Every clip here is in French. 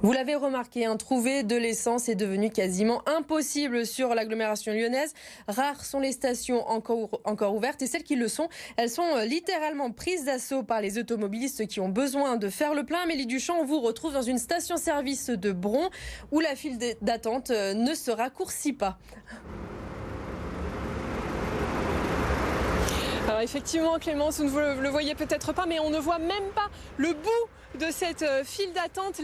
Vous l'avez remarqué, trouver de l'essence est devenu quasiment impossible sur l'agglomération lyonnaise. Rares sont les stations encore ouvertes et celles qui le sont, elles sont littéralement prises d'assaut par les automobilistes qui ont besoin de faire le plein. Amélie Duchamp, on vous retrouve dans une station-service de Bron où la file d'attente ne se raccourcit pas. Alors effectivement, Clémence, vous ne le voyez peut-être pas, mais on ne voit même pas le bout de cette file d'attente.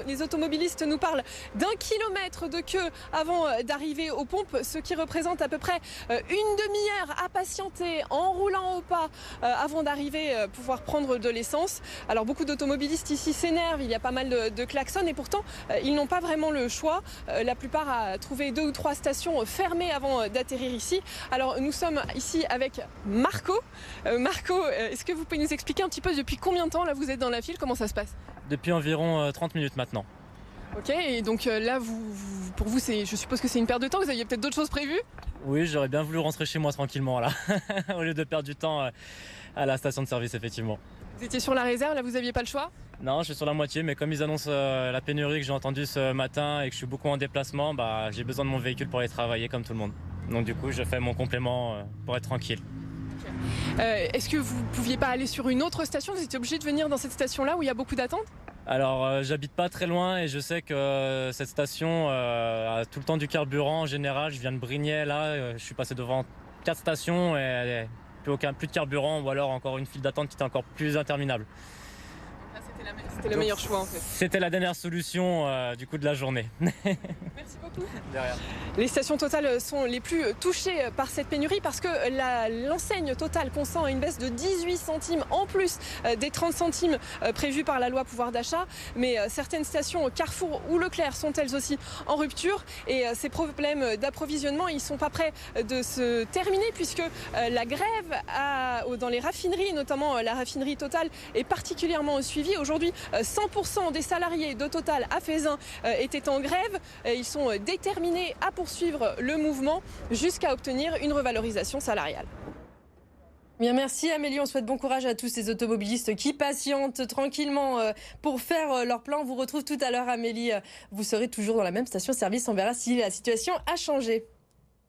Les automobilistes nous parlent d'1 kilomètre de queue avant d'arriver aux pompes, ce qui représente à peu près une demi-heure à patienter en roulant au pas avant d'arriver pouvoir prendre de l'essence. Alors beaucoup d'automobilistes ici s'énervent, il y a pas mal de klaxons et pourtant ils n'ont pas vraiment le choix. La plupart a trouvé 2 ou 3 stations fermées avant d'atterrir ici. Alors nous sommes ici avec Marco. Marco, est-ce que vous pouvez nous expliquer un petit peu depuis combien de temps là vous êtes dans la file, comment ça se passe? Depuis environ 30 minutes maintenant. Ok, et donc là, pour vous, je suppose que c'est une perte de temps, vous aviez peut-être d'autres choses prévues? Oui, j'aurais bien voulu rentrer chez moi tranquillement là, au lieu de perdre du temps à la station de service effectivement. Vous étiez sur la réserve, là vous n'aviez pas le choix? Non, je suis sur la moitié, mais comme ils annoncent la pénurie que j'ai entendue ce matin et que je suis beaucoup en déplacement, j'ai besoin de mon véhicule pour aller travailler comme tout le monde. Donc du coup, je fais mon complément pour être tranquille. Est-ce que vous ne pouviez pas aller sur une autre station? Vous étiez obligé de venir dans cette station-là où il y a beaucoup d'attentes? Alors, j'habite pas très loin et je sais que cette station a tout le temps du carburant en général. Je viens de Brignais là, je suis passé devant 4 stations et plus de carburant ou alors encore une file d'attente qui était encore plus interminable. C'était le meilleur choix en fait. C'était la dernière solution du coup de la journée. Merci beaucoup. De rien. Les stations Total sont les plus touchées par cette pénurie parce que l'enseigne Total consent à une baisse de 18 centimes en plus des 30 centimes prévus par la loi pouvoir d'achat. Mais certaines stations Carrefour ou Leclerc sont elles aussi en rupture et ces problèmes d'approvisionnement ils sont pas prêts de se terminer puisque la grève dans les raffineries, notamment la raffinerie Total, est particulièrement suivie. Aujourd'hui, 100% des salariés de Total à Feyzin étaient en grève. Ils sont déterminés à poursuivre le mouvement jusqu'à obtenir une revalorisation salariale. Bien, merci Amélie, on souhaite bon courage à tous ces automobilistes qui patientent tranquillement pour faire leur plan. On vous retrouve tout à l'heure Amélie, vous serez toujours dans la même station-service, on verra si la situation a changé.